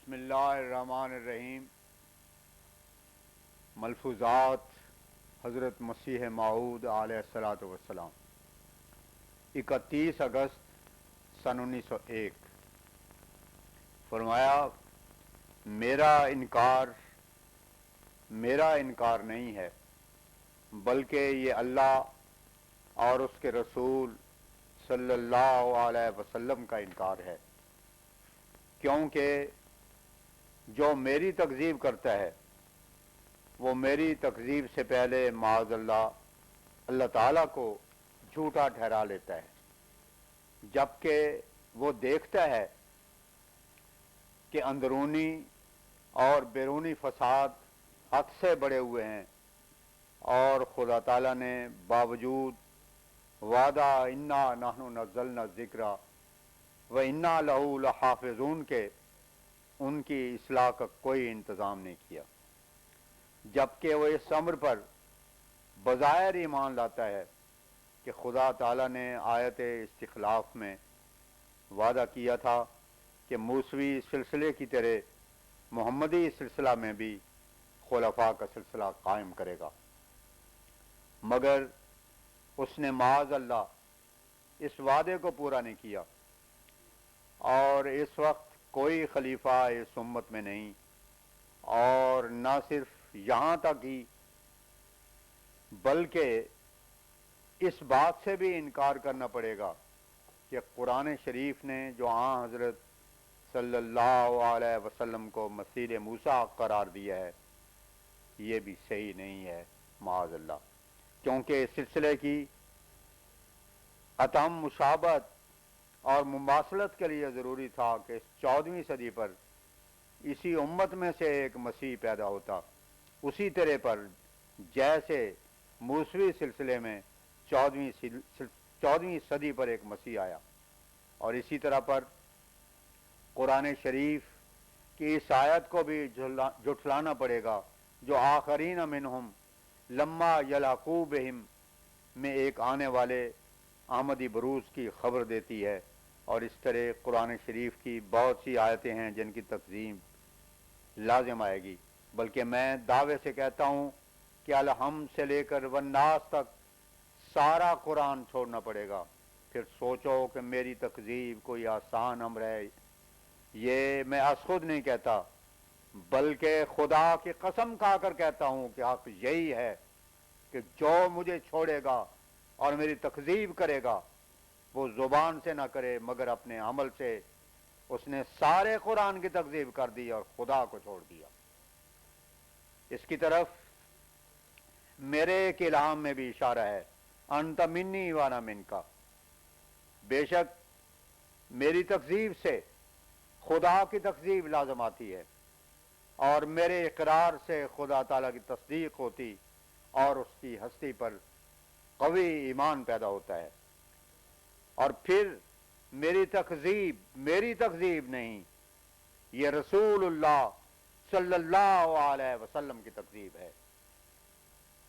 بسم اللہ الرحمن الرحیم۔ ملفوظات حضرت مسیح موعود علیہ الصلوۃ والسلام، 31 اگست سن 1901۔ فرمایا میرا انکار نہیں ہے، بلکہ یہ اللہ اور اس کے رسول صلی اللہ علیہ وسلم کا انکار ہے، کیونکہ جو میری تکذیب کرتا ہے وہ میری تکذیب سے پہلے معاذ اللہ تعالیٰ کو جھوٹا ٹھہرا لیتا ہے، جبکہ وہ دیکھتا ہے کہ اندرونی اور بیرونی فساد حد سے بڑے ہوئے ہیں، اور خدا تعالیٰ نے باوجود وعدہ انا نحن نزلنا الذکر و انا لہ لحافظون کے ان کی اصلاح کا کوئی انتظام نہیں کیا، جبکہ وہ اس امر پر بظاہر ایمان لاتا ہے کہ خدا تعالیٰ نے آیت استخلاف میں وعدہ کیا تھا کہ موسوی سلسلے کی طرح محمدی سلسلہ میں بھی خلفاء کا سلسلہ قائم کرے گا، مگر اس نے معاذ اللہ اس وعدے کو پورا نہیں کیا، اور اس وقت کوئی خلیفہ اس امت میں نہیں، اور نہ صرف یہاں تک ہی بلکہ اس بات سے بھی انکار کرنا پڑے گا کہ قرآن شریف نے جو حضرت صلی اللہ علیہ وسلم کو مسیح موسیٰ قرار دیا ہے یہ بھی صحیح نہیں ہے معاذ اللہ، کیونکہ اس سلسلے کی اتم مشابہت اور مماثلت کے لیے ضروری تھا کہ اس 14ویں صدی پر اسی امت میں سے ایک مسیح پیدا ہوتا، اسی طرح پر جیسے موسوی سلسلے میں 14ویں صدی پر ایک مسیح آیا، اور اسی طرح پر قرآن شریف کی اس آیت کو بھی جھٹلانا پڑے گا جو آخرین منہم لما یلاقو بہم میں ایک آنے والے آمدی بروز کی خبر دیتی ہے، اور اس طرح قرآن شریف کی بہت سی آیتیں ہیں جن کی تقسیم لازم آئے گی، بلکہ میں دعوے سے کہتا ہوں کہ الحمد سے لے کر والناس تک سارا قرآن چھوڑنا پڑے گا۔ پھر سوچو کہ میری تکذیب کوئی آسان امر ہے، یہ میں از خود نہیں کہتا بلکہ خدا کی قسم کھا کر کہتا ہوں کہ حق یہی ہے کہ جو مجھے چھوڑے گا اور میری تکذیب کرے گا وہ زبان سے نہ کرے مگر اپنے عمل سے۔ اس نے سارے قرآن کی تکذیب کر دی اور خدا کو چھوڑ دیا۔ اس کی طرف میرے ایک الہام میں بھی اشارہ ہے، انت منی وانا منکا، بے شک میری تکذیب سے خدا کی تکذیب لازم آتی ہے، اور میرے اقرار سے خدا تعالیٰ کی تصدیق ہوتی اور اس کی ہستی پر قوی ایمان پیدا ہوتا ہے، اور پھر میری تکذیب نہیں، یہ رسول اللہ صلی اللہ علیہ وسلم کی تکذیب ہے۔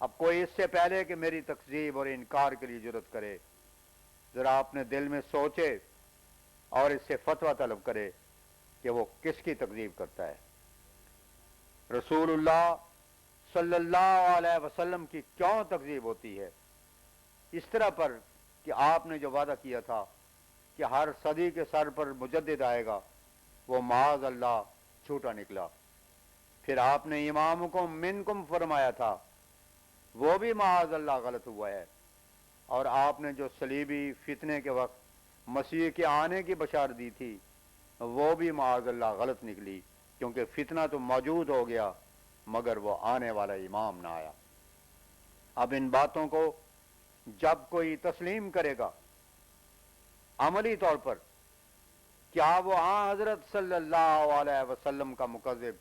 اب کوئی اس سے پہلے کہ میری تکذیب اور انکار کے لیے جرات کرے، ذرا اپنے دل میں سوچے اور اس سے فتویٰ طلب کرے کہ وہ کس کی تکذیب کرتا ہے، رسول اللہ صلی اللہ علیہ وسلم کی کیوں تکذیب ہوتی ہے؟ اس طرح پر کہ آپ نے جو وعدہ کیا تھا کہ ہر صدی کے سر پر مجدد آئے گا وہ معاذ اللہ جھوٹا نکلا، پھر آپ نے امامکم منکم فرمایا تھا وہ بھی معاذ اللہ غلط ہوا ہے، اور آپ نے جو صلیبی فتنے کے وقت مسیح کے آنے کی بشارت دی تھی وہ بھی معاذ اللہ غلط نکلی، کیونکہ فتنہ تو موجود ہو گیا مگر وہ آنے والا امام نہ آیا۔ اب ان باتوں کو جب کوئی تسلیم کرے گا عملی طور پر، کیا وہ حضرت صلی اللہ علیہ وسلم کا مکذب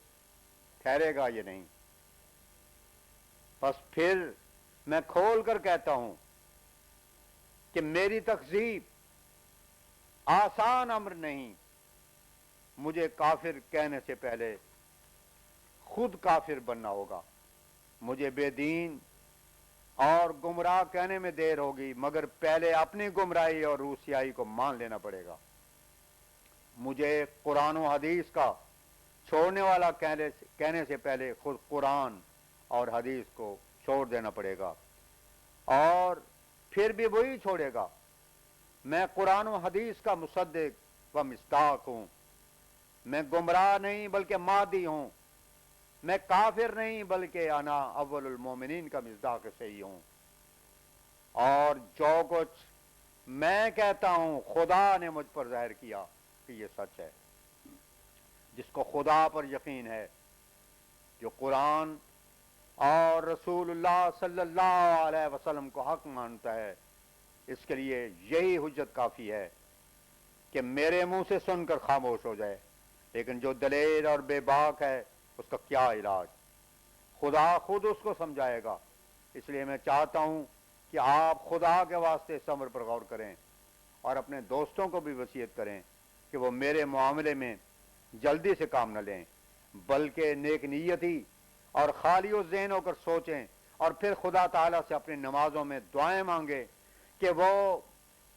ٹھہرے گا یا نہیں؟ بس پھر میں کھول کر کہتا ہوں کہ میری تکذیب آسان امر نہیں، مجھے کافر کہنے سے پہلے خود کافر بننا ہوگا، مجھے بے دین اور گمراہ کہنے میں دیر ہوگی مگر پہلے اپنی گمراہی اور روسیائی کو مان لینا پڑے گا، مجھے قرآن و حدیث کا چھوڑنے والا کہنے سے پہلے خود قرآن اور حدیث کو چھوڑ دینا پڑے گا، اور پھر بھی وہی چھوڑے گا۔ میں قرآن و حدیث کا مصدق و مصداق ہوں، میں گمراہ نہیں بلکہ مادی ہوں، میں کافر نہیں بلکہ انا اول المومنین کا مصداق صحیح ہوں، اور جو کچھ میں کہتا ہوں خدا نے مجھ پر ظاہر کیا کہ یہ سچ ہے۔ جس کو خدا پر یقین ہے، جو قرآن اور رسول اللہ صلی اللہ علیہ وسلم کو حق مانتا ہے، اس کے لیے یہی حجت کافی ہے کہ میرے منہ سے سن کر خاموش ہو جائے، لیکن جو دلیر اور بے باک ہے اس کا کیا علاج؟ خدا خود اس کو سمجھائے گا۔ اس لیے میں چاہتا ہوں کہ آپ خدا کے واسطے اس امر پر غور کریں اور اپنے دوستوں کو بھی وصیت کریں کہ وہ میرے معاملے میں جلدی سے کام نہ لیں، بلکہ نیک نیتی اور خالی و ذہن ہو کر سوچیں، اور پھر خدا تعالیٰ سے اپنی نمازوں میں دعائیں مانگیں کہ وہ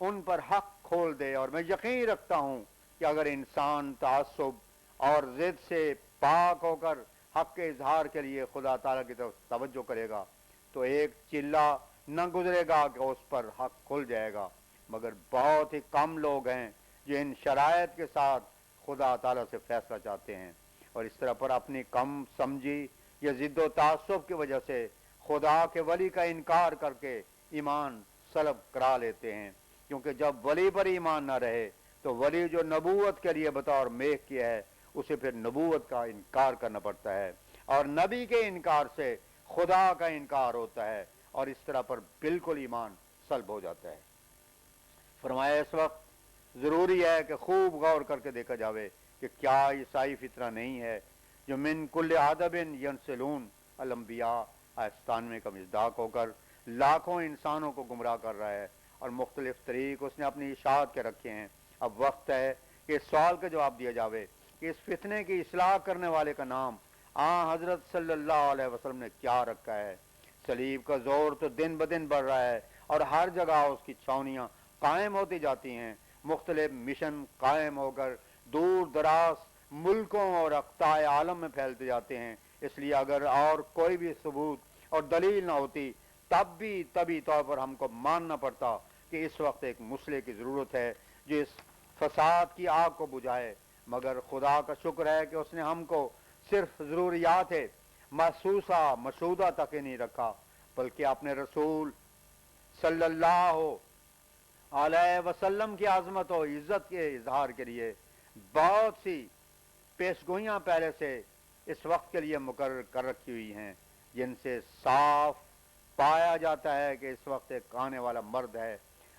ان پر حق کھول دے۔ اور میں یقین رکھتا ہوں کہ اگر انسان تعصب اور ضد سے پاک ہو کر حق کے اظہار کے لیے خدا تعالیٰ کی طرف توجہ کرے گا تو ایک چلہ نہ گزرے گا کہ اس پر حق کھل جائے گا، مگر بہت ہی کم لوگ ہیں جو ان شرائط کے ساتھ خدا تعالیٰ سے فیصلہ چاہتے ہیں، اور اس طرح پر اپنی کم سمجھی یا ضد و تعصب کی وجہ سے خدا کے ولی کا انکار کر کے ایمان سلب کرا لیتے ہیں، کیونکہ جب ولی پر ایمان نہ رہے تو ولی جو نبوت کے لیے بطور میخ کیا ہے اسے پھر نبوت کا انکار کرنا پڑتا ہے، اور نبی کے انکار سے خدا کا انکار ہوتا ہے، اور اس طرح پر بالکل ایمان سلب ہو جاتا ہے۔ فرمایا اس وقت ضروری ہے کہ خوب غور کر کے دیکھا جاوے کہ کیا عیسائی فطرہ نہیں ہے جو من کل ادب ینسلون الانبیاء آیت 97 کا مصداق ہو کر لاکھوں انسانوں کو گمراہ کر رہا ہے، اور مختلف طریق اس نے اپنی اشاعت کے رکھے ہیں۔ اب وقت ہے کہ اس سوال کا جواب دیا جاوے کہ اس فتنے کی اصلاح کرنے والے کا نام حضرت صلی اللہ علیہ وسلم نے کیا رکھا ہے۔ صلیب کا زور تو دن بدن بڑھ رہا ہے، اور ہر جگہ اس کی چھاونیاں قائم ہوتی جاتی ہیں، مختلف مشن قائم ہو کر دور دراز ملکوں اور اقطاع عالم میں پھیلتے جاتے ہیں۔ اس لیے اگر اور کوئی بھی ثبوت اور دلیل نہ ہوتی تب بھی طبی طور پر ہم کو ماننا پڑتا کہ اس وقت ایک مسئلے کی ضرورت ہے جو اس فساد کی آگ کو بجھائے، مگر خدا کا شکر ہے کہ اس نے ہم کو صرف ضروریات محسوسہ مشہودہ تک ہی نہیں رکھا، بلکہ اپنے رسول صلی اللہ علیہ وسلم کی عظمت و عزت کے اظہار کے لیے بہت سی پیشگوئیاں پہلے سے اس وقت کے لیے مقرر کر رکھی ہوئی ہیں، جن سے صاف پایا جاتا ہے کہ اس وقت ایک آنے والا مرد ہے،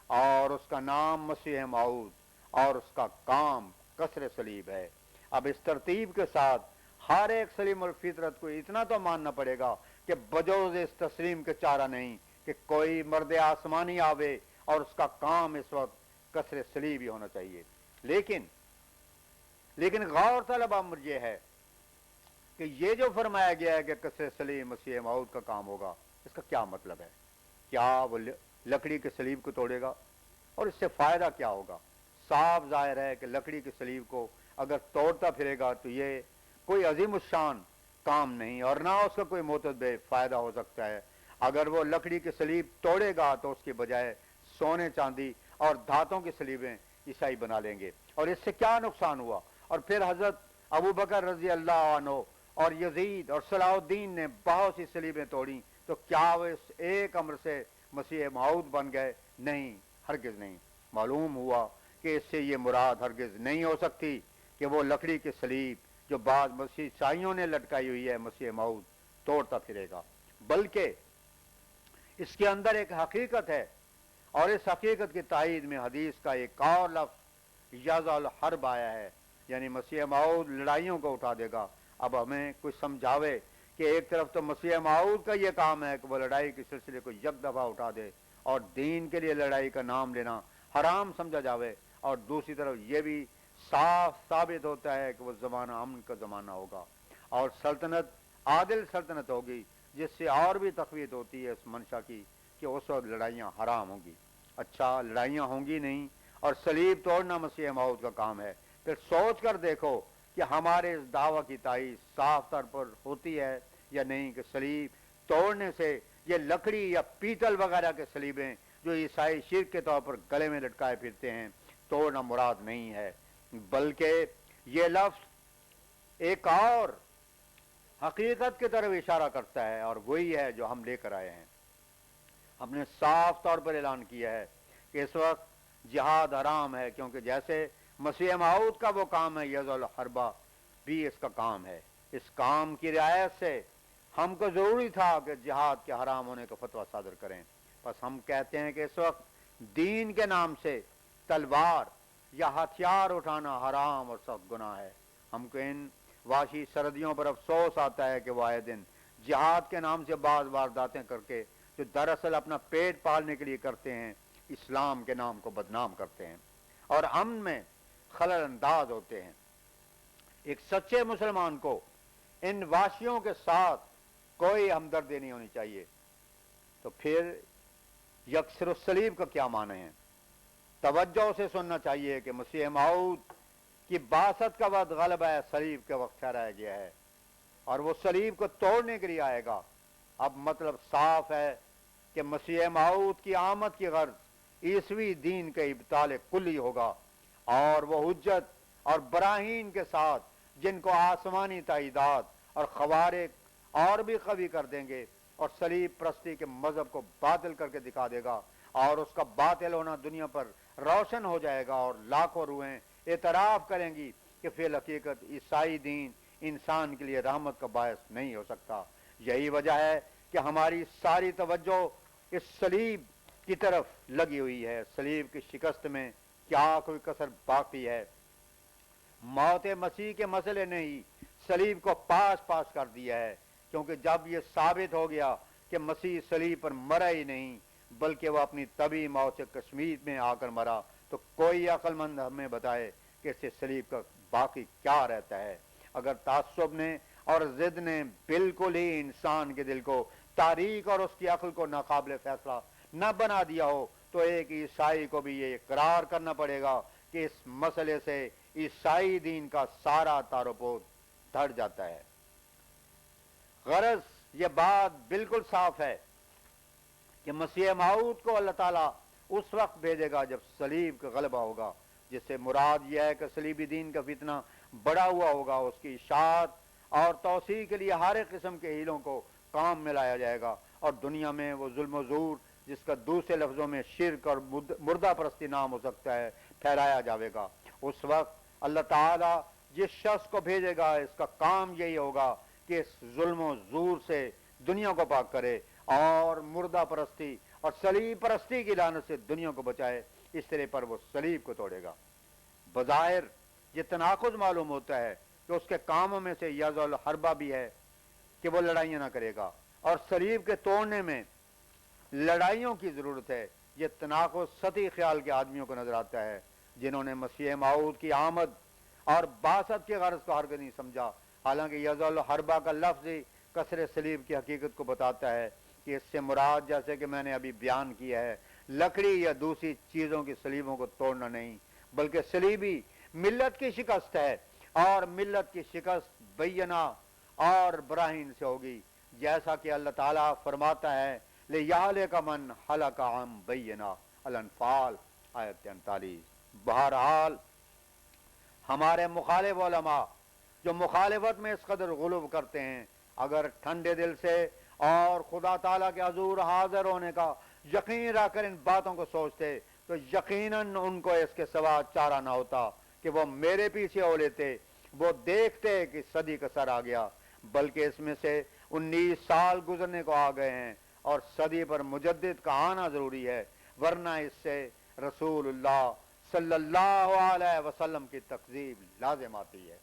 اور اس کا نام مسیح موعود، اور اس کا کام کسر صلیب ہے۔ اب اس ترتیب کے ساتھ ہر ایک سلیم الفطرت کو اتنا تو ماننا پڑے گا کہ بجوز اس تسلیم کے چارہ نہیں کہ کوئی مرد آسمانی آوے اور اس کا کام اس وقت کسر صلیب ہی ہونا چاہیے۔ لیکن غور طلب امر یہ ہے کہ یہ جو فرمایا گیا ہے کہ کسر صلیب مسیح موعود کا کام ہوگا، اس کا کیا مطلب ہے؟ کیا وہ لکڑی کے صلیب کو توڑے گا، اور اس سے فائدہ کیا ہوگا؟ صاف ظاہر ہے کہ لکڑی کے صلیب کو اگر توڑتا پھرے گا تو یہ کوئی عظیم الشان کام نہیں، اور نہ اس کا کوئی معتبر فائدہ ہو سکتا ہے۔ اگر وہ لکڑی کے صلیب توڑے گا تو اس کے بجائے سونے چاندی اور دھاتوں کی صلیبیں عیسائی بنا لیں گے، اور اس سے کیا نقصان ہوا؟ اور پھر حضرت ابو بکر رضی اللہ عنہ اور یزید اور صلاح الدین نے بہت سی صلیبیں توڑیں، تو کیا وہ اس ایک امر سے مسیح موعود بن گئے؟ نہیں، ہرگز نہیں۔ معلوم ہوا کہ اس سے یہ مراد ہرگز نہیں ہو سکتی کہ وہ لکڑی کے صلیب جو بعض مسیح عیسائیوں نے لٹکائی ہوئی ہے مسیح موعود توڑتا پھرے گا، بلکہ اس کے اندر ایک حقیقت ہے، اور اس حقیقت کی تائید میں حدیث کا ایک اور لفظ یضع الحرب آیا ہے، یعنی مسیح موعود لڑائیوں کو اٹھا دے گا۔ اب ہمیں کچھ سمجھاوے کہ ایک طرف تو مسیح موعود کا یہ کام ہے کہ وہ لڑائی کے سلسلے کو یک دفعہ اٹھا دے اور دین کے لیے لڑائی کا نام لینا حرام سمجھا جاوے، اور دوسری طرف یہ بھی صاف ثابت ہوتا ہے کہ وہ زمانہ امن کا زمانہ ہوگا، اور سلطنت عادل سلطنت ہوگی، جس سے اور بھی تقویت ہوتی ہے اس منشا کی کہ اس وقت لڑائیاں حرام ہوں گی۔ اچھا، لڑائیاں ہوں گی نہیں اور صلیب توڑنا مسیح موعود کا کام ہے، پھر سوچ کر دیکھو کہ ہمارے اس دعویٰ کی تائید صاف طور پر ہوتی ہے یا نہیں کہ صلیب توڑنے سے یہ لکڑی یا پیتل وغیرہ کے صلیبیں جو عیسائی شرک کے طور پر گلے میں لٹکائے پھرتے ہیں توڑنا مراد نہیں ہے، بلکہ یہ لفظ ایک اور حقیقت کی طرف اشارہ کرتا ہے، اور وہی ہے جو ہم لے کر آئے ہیں۔ ہم نے صاف طور پر اعلان کیا ہے کہ اس وقت جہاد حرام ہے، کیونکہ جیسے مسیح موعود کا وہ کام ہے، یضع الحربہ بھی اس کا کام ہے۔ اس کام کی رعایت سے ہم کو ضروری تھا کہ جہاد کے حرام ہونے کا فتویٰ صادر کریں۔ بس ہم کہتے ہیں کہ اس وقت دین کے نام سے تلوار یا ہتھیار اٹھانا حرام اور سخت گناہ ہے۔ ہم کو ان وحشی سردیوں پر افسوس آتا ہے کہ وہ آئے دن جہاد کے نام سے بعض وارداتیں کر کے جو دراصل اپنا پیٹ پالنے کے لیے کرتے ہیں، اسلام کے نام کو بدنام کرتے ہیں اور امن میں خلل انداز ہوتے ہیں۔ ایک سچے مسلمان کو ان وحشیوں کے ساتھ کوئی ہمدردی نہیں ہونی چاہیے۔ تو پھر یکسر الصلیب کا کیا معنی ہے؟ توجہ سے سننا چاہیے کہ مسیح موعود کی بعثت کا وقت غالب ہے، صلیب کے وقت ٹھہرایا گیا ہے اور وہ صلیب کو توڑنے کے لیے آئے گا۔ اب مطلب صاف ہے کہ مسیح موعود کی آمد کی غرض عیسوی دین کے ابطال کلی ہوگا، اور وہ حجت اور براہین کے ساتھ جن کو آسمانی تائیدات اور خوارق اور بھی قوی کر دیں گے، اور صلیب پرستی کے مذہب کو باطل کر کے دکھا دے گا، اور اس کا باطل ہونا دنیا پر روشن ہو جائے گا، اور لاکھوں روحیں اعتراف کریں گی کہ فی الحقیقت عیسائی دین انسان کے لیے رحمت کا باعث نہیں ہو سکتا۔ یہی وجہ ہے کہ ہماری ساری توجہ اس صلیب کی طرف لگی ہوئی ہے۔ صلیب کی شکست میں کیا کوئی کسر باقی ہے؟ موت مسیح کے مسئلے نے ہی صلیب کو پاس پاس کر دیا ہے، کیونکہ جب یہ ثابت ہو گیا کہ مسیح صلیب پر مرا ہی نہیں بلکہ وہ اپنی طبی موت سے کشمیر میں آ کر مرا، تو کوئی عقل مند ہمیں بتائے کہ اس سے صلیب کا باقی کیا رہتا ہے۔ اگر تعصب نے اور ضد نے بالکل ہی انسان کے دل کو تاریک اور اس کی عقل کو ناقابل فیصلہ نہ بنا دیا ہو، تو ایک عیسائی کو بھی یہ اقرار کرنا پڑے گا کہ اس مسئلے سے عیسائی دین کا سارا تار و پود دھڑ جاتا ہے۔ غرض یہ بات بالکل صاف ہے کہ مسیح موعود کو اللہ تعالیٰ اس وقت بھیجے گا جب صلیب کا غلبہ ہوگا، جس سے مراد یہ ہے کہ صلیبی دین کا فتنہ بڑا ہوا ہوگا، اس کی اشاعت اور توسیع کے لیے ہر ایک قسم کے ہیلوں کو کام میں لایا جائے گا، اور دنیا میں وہ ظلم و زور جس کا دوسرے لفظوں میں شرک اور مردہ پرستی نام ہو سکتا ہے ٹھہرایا جاوے گا۔ اس وقت اللہ تعالیٰ جس شخص کو بھیجے گا اس کا کام یہی ہوگا کہ اس ظلم و زور سے دنیا کو پاک کرے اور مردہ پرستی اور صلیب پرستی کی لعنت سے دنیا کو بچائے۔ اس طرح پر وہ صلیب کو توڑے گا۔ بظاہر یہ تناقض معلوم ہوتا ہے کہ اس کے کاموں میں سے یضع الحربہ بھی ہے کہ وہ لڑائیاں نہ کرے گا، اور صلیب کے توڑنے میں لڑائیوں کی ضرورت ہے۔ یہ تناقض سطحی خیال کے آدمیوں کو نظر آتا ہے جنہوں نے مسیح موعود کی آمد اور بعثت کی غرض کو ہرگز نہیں سمجھا، حالانکہ یضع الحربہ کا لفظ ہی کسر صلیب کی حقیقت کو بتاتا ہے کہ اس سے مراد، جیسے کہ میں نے ابھی بیان کیا ہے، لکڑی یا دوسری چیزوں کی صلیبوں کو توڑنا نہیں، بلکہ صلیبی ملت کی شکست ہے، اور ملت کی شکست بینہ اور براہین سے ہوگی، جیسا کہ اللہ تعالیٰ فرماتا ہے لِيَهْلِكَ مَنْ هَلَكَ عَنْ بَيِّنَةٍ الانفال آیت 43۔ بہرحال ہمارے مخالف علماء جو مخالفت میں اس قدر غلو کرتے ہیں، اگر ٹھنڈے دل سے اور خدا تعالیٰ کے حضور حاضر ہونے کا یقین رکھ کر ان باتوں کو سوچتے، تو یقیناً ان کو اس کے سوا چارہ نہ ہوتا کہ وہ میرے پیچھے ہو لیتے۔ وہ دیکھتے کہ صدی کا سر آ گیا، بلکہ اس میں سے 19 سال گزرنے کو آ گئے ہیں، اور صدی پر مجدد کا آنا ضروری ہے، ورنہ اس سے رسول اللہ صلی اللہ علیہ وسلم کی تکذیب لازم آتی ہے۔